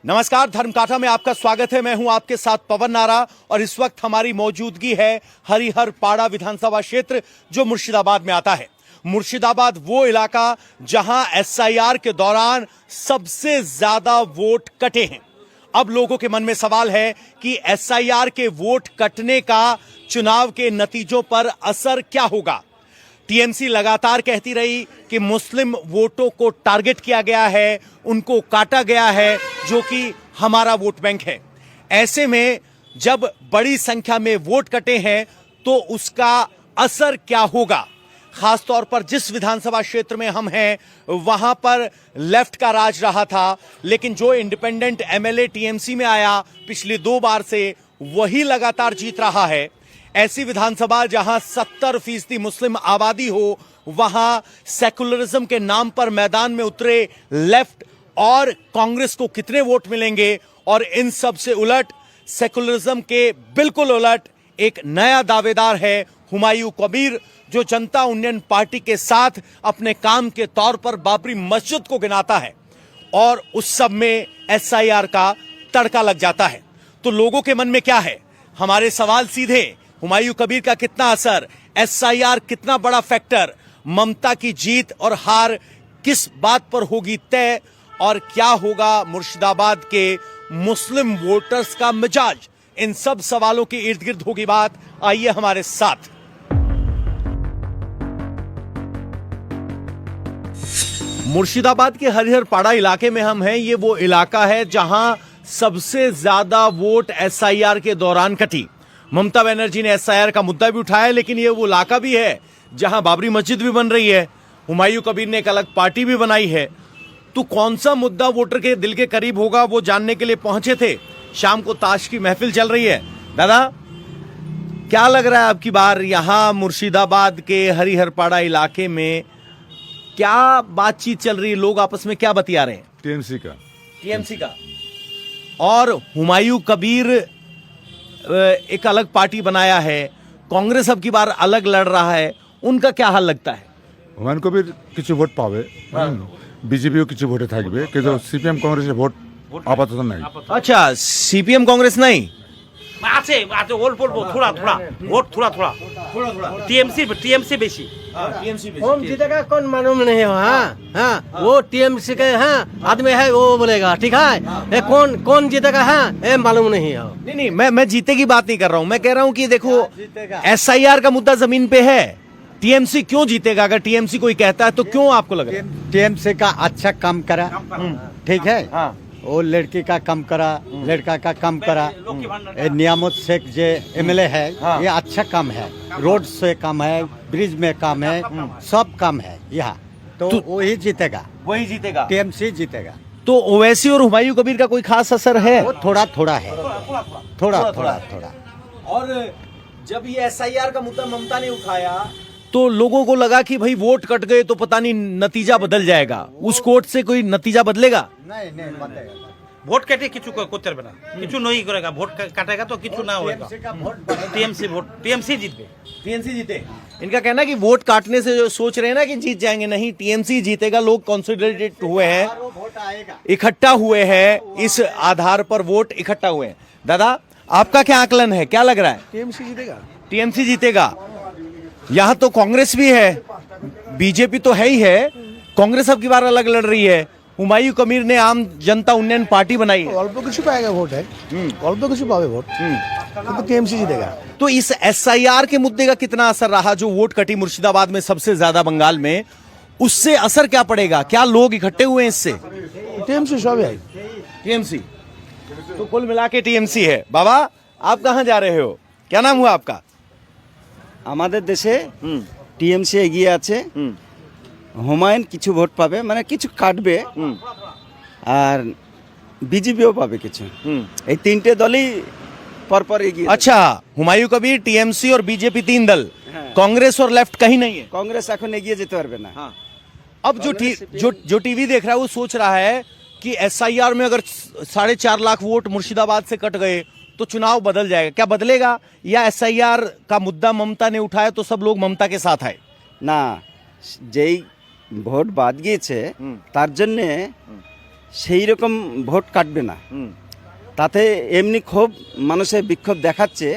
नमस्कार, धर्मकाठा में आपका स्वागत है। मैं हूं आपके साथ पवन नारा और इस वक्त हमारी मौजूदगी है हरिहर पाड़ा विधानसभा क्षेत्र जो मुर्शिदाबाद में आता है। मुर्शिदाबाद वो इलाका जहां एसआईआर के दौरान सबसे ज्यादा वोट कटे हैं। अब लोगों के मन में सवाल है कि एसआईआर के वोट कटने का चुनाव के नतीजों पर असर क्या होगा। टीएमसी लगातार कहती रही कि मुस्लिम वोटों को टारगेट किया गया है, उनको काटा गया है, जो कि हमारा वोट बैंक है। ऐसे में जब बड़ी संख्या में वोट कटे हैं तो उसका असर क्या होगा। खासतौर पर जिस विधानसभा क्षेत्र में हम हैं वहां पर लेफ्ट का राज रहा था, लेकिन जो इंडिपेंडेंट एमएलए टीएमसी में आया पिछली 2 बार से वही लगातार जीत रहा है। ऐसी विधानसभा जहां 70% मुस्लिम आबादी हो, वहां सेकुलरिज्म के नाम पर मैदान में उतरे लेफ्ट और कांग्रेस को कितने वोट मिलेंगे। और इन सब से उलट, सेकुलरिज्म के बिल्कुल उलट एक नया दावेदार है हुमायूं कबीर, जो जनता उन्नयन पार्टी के साथ अपने काम के तौर पर बाबरी मस्जिद को गिनाता है और उस सब में एसआईआर का तड़का लग जाता है। तो लोगों के मन में क्या है? हमारे सवाल सीधे, हुमायूं कबीर का कितना असर, एसआईआर कितना बड़ा फैक्टर, ममता की जीत और हार किस बात पर होगी तय, और क्या होगा मुर्शिदाबाद के मुस्लिम वोटर्स का मिजाज। इन सब सवालों के इर्द गिर्द होगी बात। आइए हमारे साथ। मुर्शिदाबाद के हरिहर पाड़ा इलाके में हम हैं। ये वो इलाका है जहां सबसे ज्यादा वोट एसआईआर के दौरान कटी। ममता बनर्जी ने एसआईआर का मुद्दा भी उठाया, लेकिन ये वो इलाका भी है जहां बाबरी मस्जिद भी बन रही है। हुमायूं कबीर ने एक अलग पार्टी भी बनाई है। तो कौन सा मुद्दा वोटर के दिल के करीब होगा, वो जानने के लिए पहुंचे थे। शाम को ताश की महफिल चल रही है। दादा, क्या लग रहा है आपकी बार यहां मुर्शिदाबाद के हरिहर पाड़ा इलाके में क्या बातचीत चल रही है? लोग आपस में क्या बतिया रहे हैं? टीएमसी का। और हुमायूं कबीर एक अलग पार्टी बनाया है, कांग्रेस अब की बार अलग लड़ रहा है, उनका क्या हाल लगता है? হুমায়ুন কবির কিছু ভোট পাবে, বিজেপিও কিছু ভোটে থাকবে, কিন্তু সিপিএম কংগ্রেসের ভোট আপাতত নাই। अच्छा, सीपीएम कांग्रेस नहीं আছে আছে অল্প অল্প थोड़ा थोड़ा वोट थोड़ा टीएमसी बेसी। कौन जीतेगा कौन मालूम नहीं हो। हाँ, वो टीएमसी के आदमी है, वो बोलेगा ठीक है। ये कौन जीतेगा ये मालूम नहीं हो। नहीं, मैं जीते की बात नहीं कर रहा हूं। मैं कह रहा हूं कि देखो, एसआईआर का मुद्दा जमीन पे है। टीएमसी क्यों जीतेगा? अगर टीएमसी कोई कहता है तो क्यों आपको लग रहा है? टीएमसी का अच्छा काम करा, ठीक है। वो लड़की का कम करा, लड़का का कम करा। नियामत शेख जो एमएलए है, ये अच्छा काम है। रोड से काम है, ब्रिज में काम है, सब काम है यहाँ। तो वही जीतेगा, टीएमसी जीतेगा। तो ओवैसी और हुमायूं कबीर का कोई खास असर है? वो थोड़ा है, थोड़ा। और जब ये एसआईआर का मुद्दा ममता ने उठाया तो लोगों को लगा कि भाई वोट कट गए तो पता नहीं नतीजा बदल जाएगा। उस कोर्ट से कोई नतीजा बदलेगा? नहीं बदलेगा। ভোট কেটে কিছু করতে পারবে না, কিছু নই করেगा। ভোট কাटेगा तो কিছু ना होगा। टीएमसी जीतবে। टीएमसी जीते। इनका कहना है कि वोट काटने से जो सोच रहे हैं ना कि जीत जाएंगे, नहीं, टीएमसी जीतेगा। लोग कॉन्सोलिडेटेड हुए हैं, इकट्ठा हुए हैं, इस आधार पर वोट इकट्ठा हुए हैं। दादा, आपका क्या आकलन है? क्या लग रहा है? टीएमसी जीतेगा। यहाँ तो कांग्रेस भी है, बीजेपी तो है ही है, कांग्रेस अब की बार अलग लड़ रही है। हुमायूं कबीर ने आम जनता उन्नयन पार्टी बनाई है। অল্প কিছু পাएगा ভোট है, অল্প কিছু পাবে ভোট, কিন্তু टीएमसी जीतेगा। तो इस एसआईआर के मुद्दे का कितना असर रहा? जो वोट कटी मुर्शिदाबाद में सबसे ज्यादा, बंगाल में, उससे असर क्या पड़ेगा? क्या लोग इकट्ठे हुए हैं इससे? टीएमसी सब है, टीएमसी। तो कुल मिला के टीएमसी है। बाबा, आप कहाँ जा रहे हो? क्या नाम हुआ आपका? আমাদের দেশে টিএমসি এগিয়ে আছে। হুমায়ুন কিছু ভোট পাবে, মানে কিছু কাটবে, আর বিজেপিও পাবে কিছু। এই তিনটে দলই পরপর এগিয়ে। अच्छा, हुमायूं कबीर, टीएमसी और बीजेपी 3 दल, कांग्रेस और लेफ्ट कहीं नहीं है। কংগ্রেস এখন এগিয়ে যেতে পারবে না। अब जो टीवी देख रहा है वो सोच रहा है कि एसआईआर में अगर 4.5 लाख वोट मुर्शिदाबाद से कट गए तो चुनाव बदल जाएगा। क्या बदलेगा? या एसआईआर का मुद्दा ममता ने उठाया तो सब लोग ममता के साथ आए? না, যেই ভোট বাদ গিয়েছে তার জন্যে সেই রকম ভোট কাটবে না। তাতে এমনি ক্ষোভ মানুষের বিক্ষোভ দেখাচ্ছে,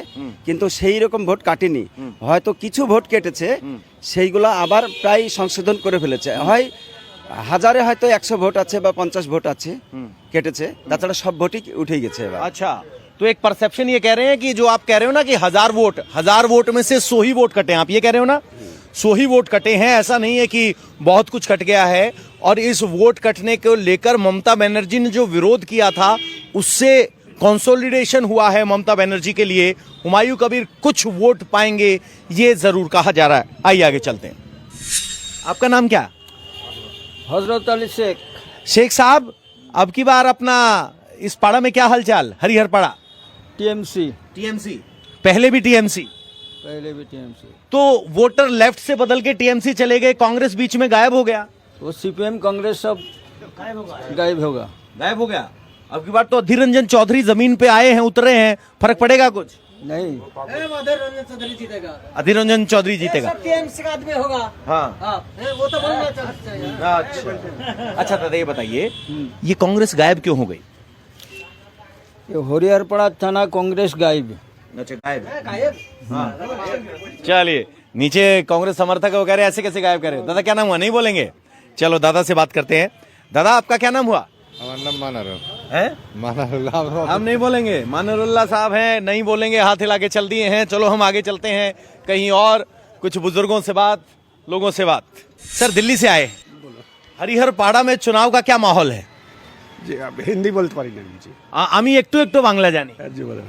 কিন্তু সেই রকম ভোট কাটেনি। হয়তো কিছু ভোট কেটেছে, সেইগুলো আবার প্রায় সংশোধন করে ফেলেছে। হয় হাজারে হয়তো 100 ভোট আছে বা 50 ভোট আছে কেটেছে, তাছাড়া সব ভোটই উঠে গেছে এবার। अच्छा, तो एक परसेप्शन ये कह रहे हैं कि जो आप कह रहे हो ना कि 1000 वोट में से 100 ही वोट कटे हैं, आप ये कह रहे हो ना 100 ही वोट कटे हैं। ऐसा नहीं है कि बहुत कुछ कट गया है। और इस वोट कटने को लेकर ममता बनर्जी ने जो विरोध किया था उससे कंसोलिडेशन हुआ है ममता बनर्जी के लिए। हुमायूं कबीर कुछ वोट पाएंगे ये जरूर कहा जा रहा है। आइए आगे चलते हैं। आपका नाम क्या? हजरत अली शेख। शेख साहब, अब की बार अपना इस पाड़ा में क्या हालचाल? हरिहर पाड़ा टीएमसी। टीएमसी, पहले भी टीएमसी, पहले भी टीएमसी। तो वोटर लेफ्ट से बदल के टीएमसी चले गए, कांग्रेस बीच में गायब हो गया। वो सीपीएम कांग्रेस सब गायब होगा। गायब हो गया। अब की बार तो अधीर रंजन चौधरी जमीन पे आए हैं, उतरे हैं, फर्क पड़ेगा कुछ? नहीं, अधीर रंजन चौधरी जीतेगा। टीएमसी का आदमी होगा। हाँ, वो तो बोलना चाहिए। अच्छा दादा ये बताइए, ये कांग्रेस गायब क्यों हो गई? ये हरिहरपड़ा थाना कांग्रेस गायब। अच्छा, गायब। चलिए, नीचे कांग्रेस समर्थक वगैरह ऐसे कैसे गायब करे? दादा क्या नाम हुआ? नहीं बोलेंगे? चलो दादा से बात करते हैं। दादा आपका क्या नाम हुआ? हमारा नाम मानर है? मानर हम नहीं बोलेंगे, मानरुल्लाह साहब हैं, नहीं बोलेंगे, हाथ हिला के चल दिए हैं। चलो हम आगे चलते हैं कहीं और, कुछ बुजुर्गों से बात, लोगों से बात। सर दिल्ली से आए, हरिहर पाड़ा में चुनाव का क्या माहौल है? জি আমি হিন্দি বলতে পারি না জি। আমি একটু একটু বাংলা জানি। জি বলেন।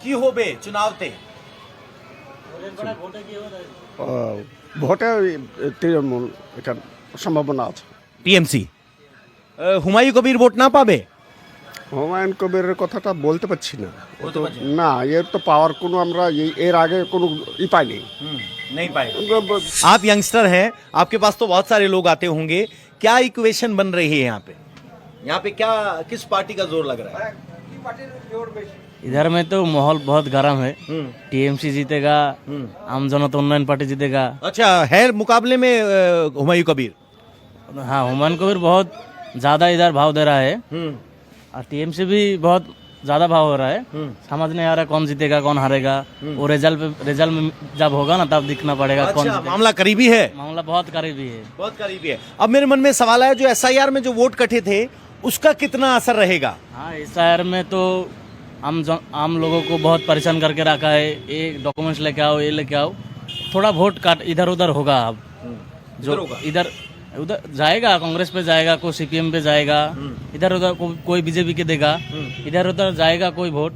কি হবে চুনাওতে? ভোটে তৃণমূল এটা সম্ভাবনা আছে। টিএমসি। হুমায়ুন কবির ভোট না পাবে? হুমায়ুন কবিরের কথাটা বলতে পারছি না। না, এর তো পাওয়ার কোনো আমরা এর আগে কোনো পাইনি। नहीं पाए। आप यंगस्टर हैं, आपके पास तो बहुत सारे लोग आते होंगे, क्या इक्वेशन बन रही है यहाँ पे? यहाँ पे क्या, किस पार्टी का जोर लग रहा है? इधर में तो माहौल बहुत गर्म है। टीएमसी जीतेगा, आम जनता उन्नयन पार्टी जीतेगा। अच्छा, है मुकाबले में हुमायूं कबीर? हाँ, हुमायूं कबीर बहुत ज्यादा इधर भाव दे रहा है और टीएमसी भी बहुत ज्यादा भाव हो रहा है। समझ नहीं आ रहा कौन जीतेगा कौन हारेगा। वो रिजल्ट में जब होगा ना तब दिखना पड़ेगा। अच्छा, कौन जीतेगा। मामला करीबी है? मामला बहुत करीबी है। बहुत करीबी है। अब मेरे मन में सवाल आया, जो एसआईआर में जो वोट कटे थे उसका कितना असर रहेगा? हाँ, इस शहर में तो आम लोगों को बहुत परेशान करके रखा है। ये डॉक्यूमेंट्स लेके आओ, ये लेके आओ, थोड़ा वोट काट इधर उधर होगा। अब जो इधर उधर जाएगा, कांग्रेस पे जाएगा, कोई सीपीएम पे जाएगा, इधर उधर कोई बीजेपी के देगा, इधर उधर जाएगा कोई वोट।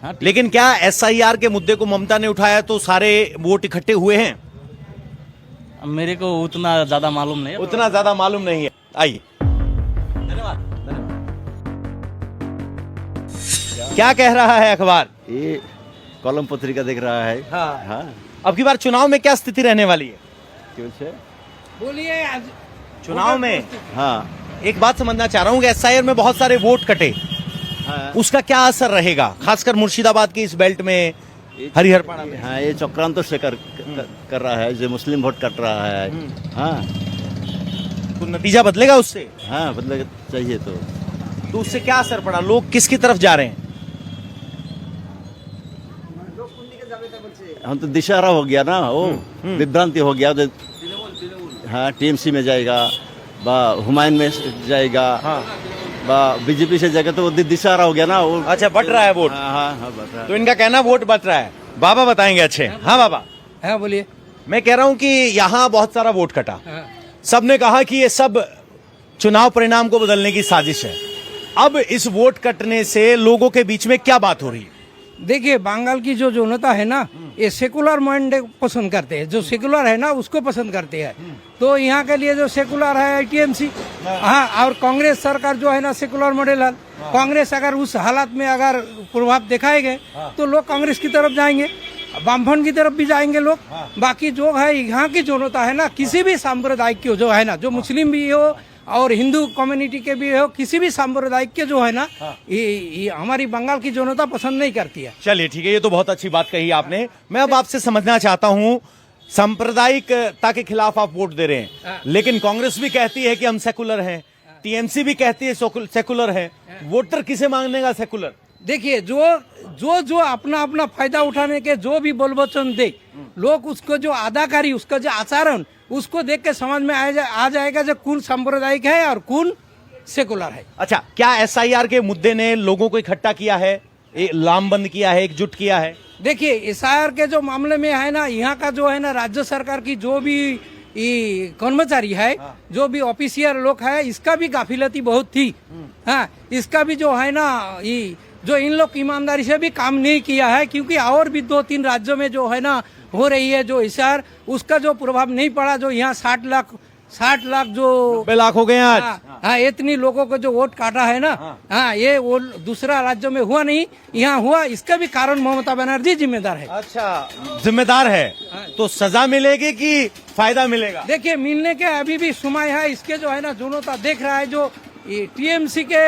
हाँ, लेकिन क्या एसआईआर के मुद्दे को ममता ने उठाया तो सारे वोट इकट्ठे हुए हैं? मेरे को उतना ज्यादा मालूम नहीं है। उतना ज्यादा मालूम नहीं है। आइए, क्या कह रहा है अखबार? ये कॉलम पत्रिका देख रहा है। हाँ, अब की बार चुनाव में क्या स्थिति रहने वाली है? क्यों से? बोलिए। चुनाव में हाँ, एक बात समझना चाह रहा हूँ कि एसआईआर में बहुत सारे वोट कटे, उसका क्या असर रहेगा, खासकर मुर्शिदाबाद की इस बेल्ट में, हरिहर पाड़ा में? हाँ, ये चक्रांत से कर रहा है, जो मुस्लिम वोट कट रहा है। हाँ तो नतीजा बदलेगा उससे? हाँ, बदलेगा चाहिए तो उससे क्या असर पड़ा? लोग किसकी तरफ जा रहे हैं? हम तो दिशारा हो गया ना, वो विभ्रांति हो गया। हाँ, टीएमसी में जाएगा, बा हुमायूं में जाएगा, बा बीजेपी से जाएगा, तो वो दिशारा हो गया ना वो। अच्छा, बट रहा है वोट। हाँ, बट रहा है। तो इनका कहना वोट बट रहा है। बाबा बताएंगे। अच्छे, हाँ बाबा। हाँ बोलिए। मैं कह रहा हूँ कि यहाँ बहुत सारा वोट कटा, सबने कहा कि ये सब चुनाव परिणाम को बदलने की साजिश है। अब इस वोट कटने से लोगों के बीच में क्या बात हो रही है? देखिए, बंगाल की जो जनता है ना, ये सेकुलर माइंड पसंद करते हैं। जो सेकुलर है ना उसको पसंद करते हैं। तो यहाँ के लिए जो सेकुलर है टीएमसी। हाँ, और कांग्रेस सरकार जो है ना सेकुलर मॉडल है। कांग्रेस अगर उस हालात में अगर प्रभाव दिखाएंगे तो लोग कांग्रेस की तरफ जाएंगे, वामफ्रंट की तरफ भी जाएंगे लोग। बाकी जो है यहाँ की जनता है ना, किसी भी सांप्रदायिक की जो है ना, जो मुस्लिम भी हो और हिंदू कम्युनिटी के भी हो, किसी भी सांप्रदायिक के जो है ना, ये हमारी बंगाल की जनता पसंद नहीं करती है। चलिए ठीक है, ये तो बहुत अच्छी बात कही आपने। मैं अब आपसे समझना चाहता हूँ, सांप्रदायिकता के खिलाफ आप वोट दे रहे हैं, लेकिन कांग्रेस भी कहती है कि हम सेकुलर हैं। टीएमसी भी कहती है सेकुलर है, वोटर किसे मांगनेगा सेकुलर? देखिए जो अपना अपना फायदा उठाने के जो भी बोल वचन दे, लोग उसको जो अदाकारी, उसका जो आचरण, उसको देख के समझ में आ जाएगा जो कौन सांप्रदायिक है और कौन सेकुलर है। अच्छा, क्या एसआईआर के मुद्दे ने लोगों को इकट्ठा किया है, लामबंद किया है, एकजुट किया है? देखिए एसआईआर के जो मामले में है ना, यहाँ का जो है ना राज्य सरकार की जो भी कर्मचारी है, जो भी ऑफिसियर लोग है, इसका भी गाफिलती बहुत थी। हाँ, इसका भी जो है ना जो इन लोग ईमानदारी से भी काम नहीं किया है, क्योंकि और भी 2-3 राज्यों में जो है ना हो रही है जो एसआईआर, उसका जो प्रभाव नहीं पड़ा। जो यहाँ 60 लाख जो 90 लाख हो गए हैं आज। हाँ, इतनी लोगों को जो वोट काटा है ना, हाँ, ये वो दूसरा राज्यों में हुआ नहीं, यहाँ हुआ। इसका भी कारण ममता बनर्जी जिम्मेदार है। अच्छा, जिम्मेदार है तो सजा मिलेगी कि फायदा मिलेगा? देखिए मिलने के अभी भी समय है। इसके जो है ना जनता देख रहा है, जो टीएमसी के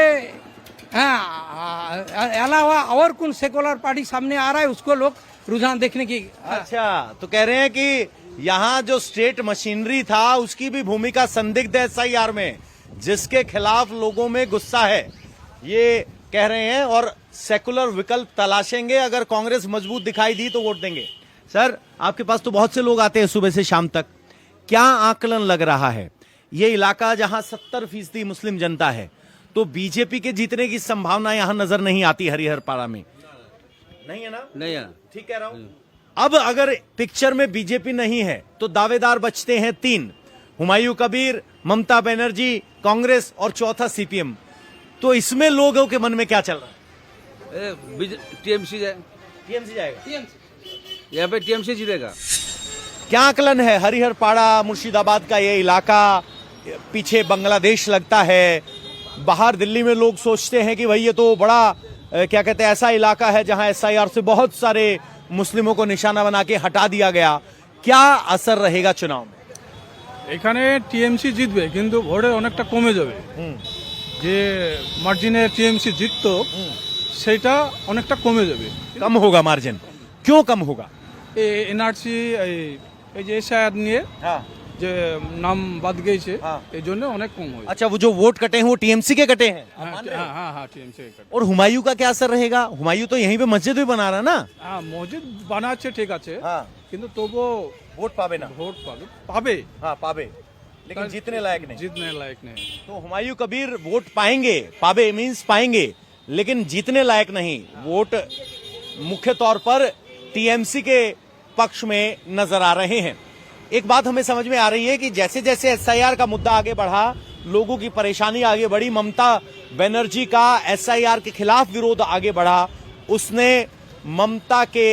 अलावा और कौन सेकुलर पार्टी सामने आ रहा है, उसको लोग रुझान देखने की। अच्छा, तो कह रहे हैं कि यहाँ जो स्टेट मशीनरी था उसकी भी भूमिका संदिग्ध है एसआईआर में, जिसके खिलाफ लोगों में गुस्सा है, ये कह रहे हैं, और सेकुलर विकल्प तलाशेंगे। अगर कांग्रेस मजबूत दिखाई दी तो वोट देंगे। सर, आपके पास तो बहुत से लोग आते हैं सुबह से शाम तक, क्या आकलन लग रहा है? ये इलाका जहां 70% मुस्लिम जनता है, तो बीजेपी के जीतने की संभावना यहां नजर नहीं आती हरिहरपाड़ा में, नहीं है ना? नहीं है। ठीक कह रहा हूं। अब अगर पिक्चर में बीजेपी नहीं है तो दावेदार बचते हैं 3, हुमायूं कबीर, ममता बनर्जी, कांग्रेस और चौथा सीपीएम। तो इसमें लोगों के मन में क्या चल रहा है? टीएमसी टीएमसी जाएगा, यहाँ पे टीएमसी जीतेगा। क्या आकलन है? हरिहरपाड़ा मुर्शिदाबाद का ये इलाका, पीछे बांग्लादेश लगता है, बाहर दिल्ली में लोग सोचते हैं कि भाई ये तो बड़ा क्या कहते हैं ऐसा इलाका है जहां एसआईआर से बहुत सारे मुस्लिमों को निशाना बना के हटा दिया गया। क्या असर रहेगा चुनाव में? এখানে টিএমসি জিতবে কিন্তু ভোটে অনেকটা কমে যাবে। যে মার্জিনে টিএমসি জিততো সেটা অনেকটা কমে যাবে। कम होगा मार्जिन, क्यों कम होगा? এনআরসি এই যে এসআইআর নিয়ে যে নাম বাদ গেছে এই জন্য অনেক কম হয়েছে। अच्छा, वो जो वोट कटे हैं वो टीएमसी के कटे हैं। हाँ हाँ टीएमसी और हुमायूं का क्या असर रहेगा? हुमायूं तो यहीं पे मस्जिद भी बना रहा है ना। হ্যাঁ মসজিদ বানাচ্ছে ঠিক আছে, কিন্তু তবুও वोट पावे ना, ভোট পাবে हाँ पावे, लेकिन जीतने लायक नहीं। জিতने लायक नहीं। तो हुमायूं कबीर वोट पाएंगे, पावे मीन्स पाएंगे, लेकिन जीतने लायक नहीं। वोट मुख्य तौर पर टीएमसी के पक्ष में नजर आ रहे हैं। एक बात हमें समझ में आ रही है कि जैसे जैसे एसआईआर का मुद्दा आगे बढ़ा, लोगों की परेशानी आगे बढ़ी, ममता बनर्जी का एसआईआर के खिलाफ विरोध आगे बढ़ा, उसने ममता के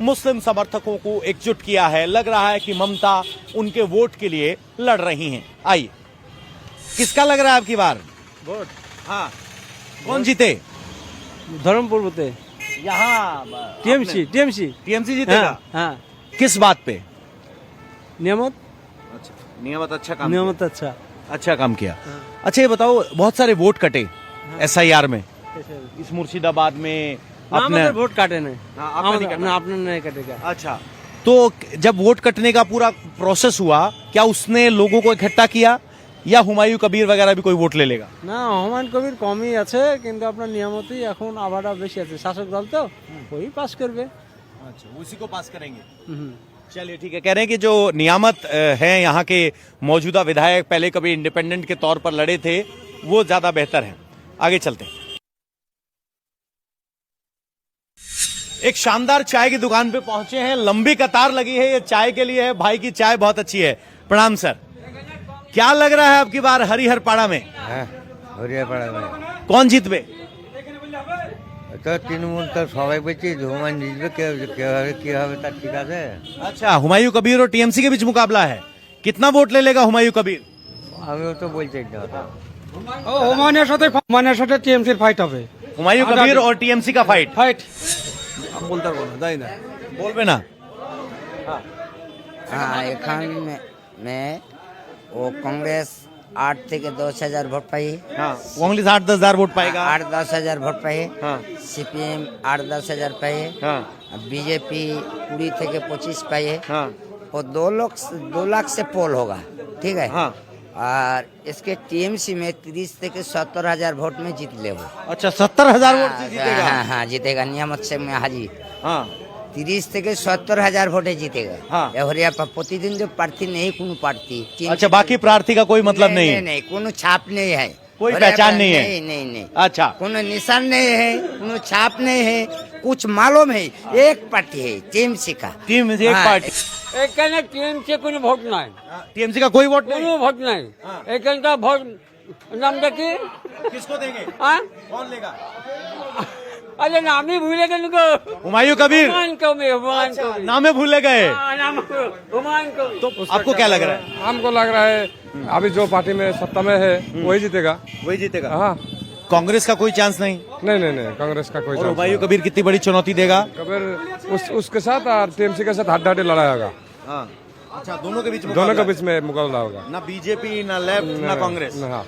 मुस्लिम समर्थकों को एकजुट किया है। लग रहा है कि ममता उनके वोट के लिए लड़ रही हैं। आइए, किसका लग रहा है आपकी बार वोट? हाँ, कौन जीते? धर्मपुर होते यहाँ टीएमसी टीएमसी जीतेगा। हाँ किस बात पे? नियमत अच्छा, नियमत अच्छा काम नियमत अच्छा। किया। अच्छा काम किया। अच्छा, ये बताओ, बहुत सारे वोट कटे एसआईआर में इस मुर्शिदाबाद में अपने वोट काटे नहीं, आपने नहीं काटा। आपने नहीं कटेगा। अच्छा, तो जब वोट कटने का पूरा प्रोसेस हुआ, क्या उसने लोगों को इकट्ठा किया या हुमायूं कबीर वगैरह भी कोई वोट ले लेगा? না হুমায়ুন কবির কমই আছে, কিন্তু আপনার নিয়ামতই এখন আবারও বেশি আছে। শাসক দল তো ওই পাস করবে। अच्छा, उसी को पास करेंगे। चलिए ठीक है। कह रहे हैं कि जो नियामत हैं यहाँ के मौजूदा विधायक, पहले कभी इंडिपेंडेंट के तौर पर लड़े थे, वो ज्यादा बेहतर है। आगे चलते हैं। एक शानदार चाय की दुकान पे पहुंचे हैं, लंबी कतार लगी है, ये चाय के लिए है। भाई की चाय बहुत अच्छी है। प्रणाम सर। क्या लग रहा है आपकी बार हरिहरपाड़ा में? হরিয়াপাড়া में कौन जीतबे? তো তৃণমূল তো সবাই বলছে হুমায়ুন জিতবে, কিভাবে তার ঠিক আছে। अच्छा, हुमायूं कबीर और टीएमसी के बीच मुकाबला है। कितना वोट ले लेगा हुमायूं कबीर? আমিও তো বলছি না। হুমায়ুনের সাথে টিএমসির ফাইট হবে। हुमायूं कबीर और टीएमसी का फाइट। বলতে পারবো না, যাই না। बोलबे ना। हाँ এখানে वो कांग्रेस 8 থেকে 10,000 ভোট পাই। हाँ, कांग्रेस 8-10 हजार वोट पाएगा। 8-10 हजार ভোট পাই। हाँ, सीपीएम 8-10 हजार पाई। हाँ, बीजेपी 20 থেকে 25 पाई। हाँ, और 2 लाख से पोल होगा, ठीक है। हाँ, और इसके टीएमसी में 30 থেকে 70,000 वोट में जीत ले वो। अच्छा 70,000 वोट से जीतेगा। हाँ हाँ जीतेगा नियामत से में हाजी। हाँ 30 থেকে 70,000 ভোটে জিতেগা। हाँ। এবারে প্রতিদিন जो प्रार्थी नहीं কোনো प्रार्थी। अच्छा बाकी प्रार्थी का कोई मतलब नहीं है, नहीं कोनो छाप नहीं है, कोई पहचान नहीं है। नहीं नहीं नहीं अच्छा कोनो निशान नहीं है, कोनो छाप नहीं है, कुछ मालूम है एक पार्टी है टीएमसी का। टीम एक हाँ। पार्टी এখানে টিএমসি কোনো ভোট নাই, टीएमसी का कोई वोट नहीं। কোনো ভোট নাই এখানটা ভোট নামটা কি? किसको देंगे? হ্যাঁ कौन लेगा? আরে নামই ভুলে গেল গো। हुमायूं कबीर। হুমায়ুন কবির, হুমায়ুন কবির। नाम में भूले गए। नाम হুমায়ুন কবির। तो आपको क्या लग रहा है? हमको लग रहा है अभी जो पार्टी में सत्ता में है वही जीतेगा। वही जीतेगा। हाँ कांग्रेस का कोई चांस नहीं। नहीं कांग्रेस का कोई और चांस हुमायूं कबीर कितनी बड़ी चुनौती देगा? नहीं। कबीर उसके साथ और टीएमसी के साथ हाथ लड़ाई होगा। हाँ अच्छा दोनों के बीच दोनों के बीच में मुकाबला होगा। ना बीजेपी ना लेफ्ट ना कांग्रेस। हाँ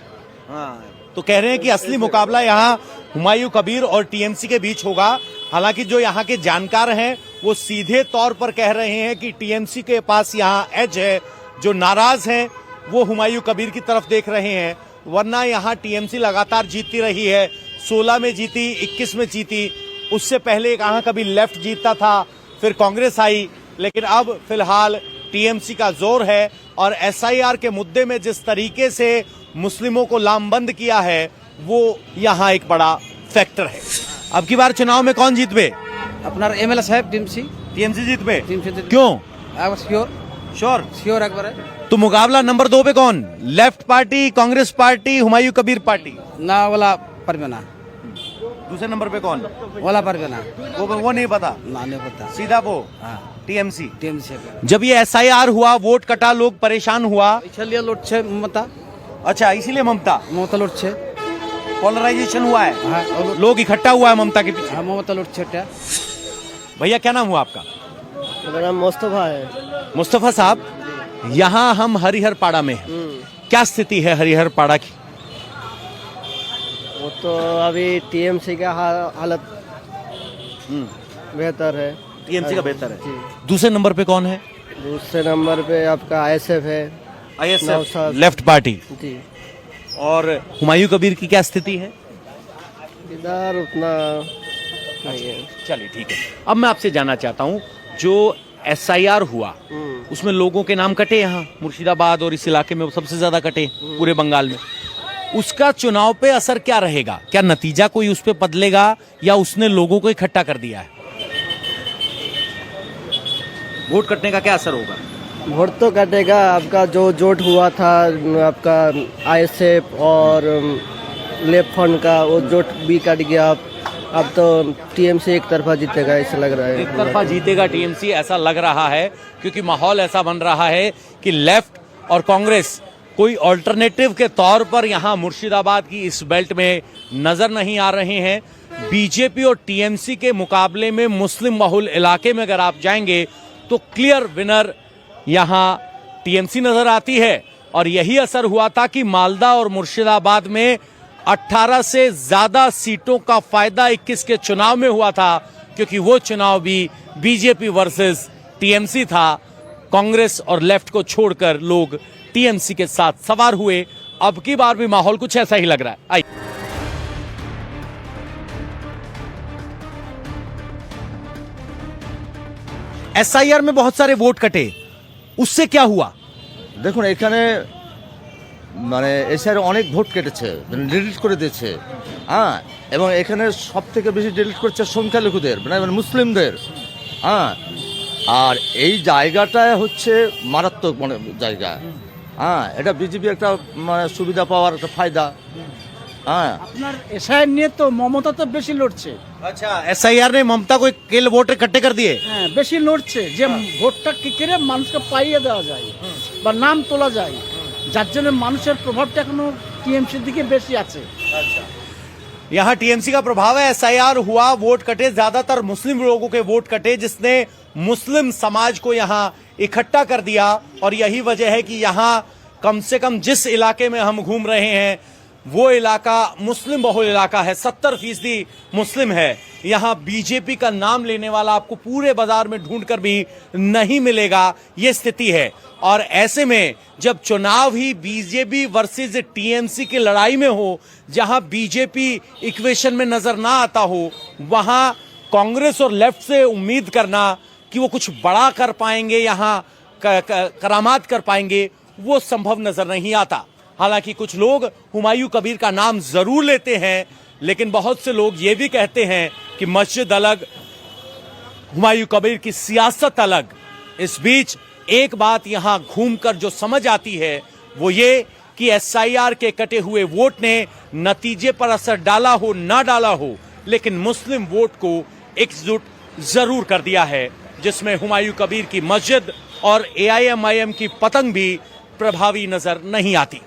हाँ तो कह रहे हैं कि असली मुकाबला यहाँ हुमायूं कबीर और टीएमसी के बीच होगा। हालांकि जो यहाँ के जानकार हैं वो सीधे तौर पर कह रहे हैं कि टीएमसी के पास यहाँ एज है। जो नाराज हैं वो हुमायूं कबीर की तरफ देख रहे हैं, वरना यहाँ टीएमसी लगातार जीतती रही है। 16 में जीती, 21 में जीती, उससे पहले यहाँ कभी लेफ्ट जीतता था, फिर कांग्रेस आई, लेकिन अब फिलहाल टीएमसी का जोर है। और एसआईआर के मुद्दे में जिस तरीके से मुस्लिमों को लामबंद किया है वो यहाँ एक बड़ा फैक्टर है। अब की बार चुनाव में कौन जीतबे? আপনার এমএলএ সাহেব টিএমসি। टीएमसी जीतबे। टीएमसी क्यों? একবার শিওর श्योर। শিওর একবারে। तो मुकाबला नंबर 2 पे कौन? Left party, Congress party, Humayun Kabir party. না ওলা পারবে না, दूसरे नंबर पे कौन? ওলা পারবে না। वो नहीं पता, না नहीं पता। सीधा वो হ্যাঁ टीएमसी। টিএমসি। जब ये एसआईआर हुआ, वोट कटा, लोग परेशान हुआ। ইছালিয়া লড়ছে মমতা, अच्छा इसीलिए ममता মমতা লড়ছে। पोलराइजेशन हुआ है, হ্যাঁ लोग इकट्ठा हुआ है ममता के पीछे। হ্যাঁ মমতা লড়ছে এটা। भैया क्या नाम हुआ आपका? मेरा नाम मुस्तफा है। मुस्तफा साहब, यहाँ हम हरिहर पाड़ा में हैं। क्या स्थिति है हरिहर पाड़ा की? वो तो अभी टीएमसी का हालत बेहतर है। टीएमसी का बेहतर है। दूसरे नंबर पे कौन है? दूसरे नंबर पे आपका आईएसएफ है। ISF left party. जी और हुमायूं कबीर की क्या स्थिति है? इधर उतना नहीं है। चलिए ठीक है। अब मैं आपसे जानना चाहता हूँ, जो एसआईआर हुआ उसमें लोगों के नाम कटे, यहाँ मुर्शिदाबाद और इस इलाके में सबसे ज्यादा कटे पूरे बंगाल में, उसका चुनाव पे असर क्या रहेगा? क्या नतीजा कोई उस पे बदलेगा या उसने लोगों को इकट्ठा कर दिया है? वोट कटने का क्या असर होगा? वोट तो कटेगा। आपका जो जोट हुआ था आपका आईएसएफ और लेफ्ट फ्रंट का, वो जोट भी कट गया। अब तो टीएमसी एक तरफा जीतेगा ऐसा लग रहा है। एक तरफा जीतेगा टीएमसी ऐसा लग रहा है, क्योंकि माहौल ऐसा बन रहा है कि लेफ्ट और कांग्रेस कोई ऑल्टरनेटिव के तौर पर यहाँ मुर्शिदाबाद की इस बेल्ट में नजर नहीं आ रहे हैं। बीजेपी और टीएमसी के मुकाबले में मुस्लिम बहुल इलाके में अगर आप जाएंगे तो क्लियर विनर यहाँ टीएमसी नजर आती है। और यही असर हुआ था कि मालदा और मुर्शिदाबाद में 18 से ज्यादा सीटों का फायदा 21 के चुनाव में हुआ था, क्योंकि वो चुनाव भी बीजेपी वर्सेस टीएमसी था। कांग्रेस और लेफ्ट को छोड़कर लोग टीएमसी के साथ सवार हुए। अब की बार भी माहौल कुछ ऐसा ही लग रहा है। आइए एसआईआर में बहुत सारे वोट कटे, उससे क्या हुआ? দেখুন এখানে মানে এসআর অনেক ভোট কেটেছে, ডিলিট করে দিয়েছে। হ্যাঁ এবং এখানে সব থেকে বেশি ডিলিট করছে সংখ্যালঘুদের, মানে মুসলিমদের। হ্যাঁ আর এই জায়গাটায় হচ্ছে মারাত্মক মানে জায়গা। হ্যাঁ এটা বিজেপি একটা মানে সুবিধা পাওয়ার একটা ফায়দা। হ্যাঁ আপনার এসআইআর নিয়ে তো মমতা তো বেশি লড়ছে। अच्छा एसआईआर ने ममता को केल वोट इकट्ठे कर दिए। হ্যাঁ বেশি লড়ছে যে ভোটটা কি করে মানুষকে পাইয়ে দেওয়া যায় বা নাম তোলা যায়, যার জন্য মানুষের প্রভাবটা এখনো টিএমসির দিকে বেশি আছে। यहाँ टीएमसी का प्रभाव है। एसआईआर हुआ, वोट कटे, ज्यादातर मुस्लिम लोगों के वोट कटे, जिसने मुस्लिम समाज को यहाँ इकट्ठा कर दिया। और यही वजह है कि यहाँ कम से कम जिस इलाके में हम घूम रहे हैं वो इलाका मुस्लिम बहुल इलाका है, 70% मुस्लिम है। यहां बीजेपी का नाम लेने वाला आपको पूरे बाजार में ढूंढकर भी नहीं मिलेगा, ये स्थिति है। और ऐसे में जब चुनाव ही बीजेपी वर्सेस टीएमसी की लड़ाई में हो, जहां बीजेपी इक्वेशन में नजर ना आता हो, वहां कांग्रेस और लेफ्ट से उम्मीद करना कि वो कुछ बड़ा कर पाएंगे, यहां करामात कर पाएंगे, वो संभव नजर नहीं आता। हालांकि कुछ लोग हुमायूं कबीर का नाम जरूर लेते हैं, लेकिन बहुत से लोग ये भी कहते हैं कि मस्जिद अलग, हुमायूं कबीर की सियासत अलग। इस बीच एक बात यहां घूमकर जो समझ आती है वो ये कि एसआईआर के कटे हुए वोट ने नतीजे पर असर डाला हो ना डाला हो, लेकिन मुस्लिम वोट को एकजुट जरूर कर दिया है, जिसमें हुमायूं कबीर की मस्जिद और एआईएमआईएम की पतंग भी प्रभावी नजर नहीं आती।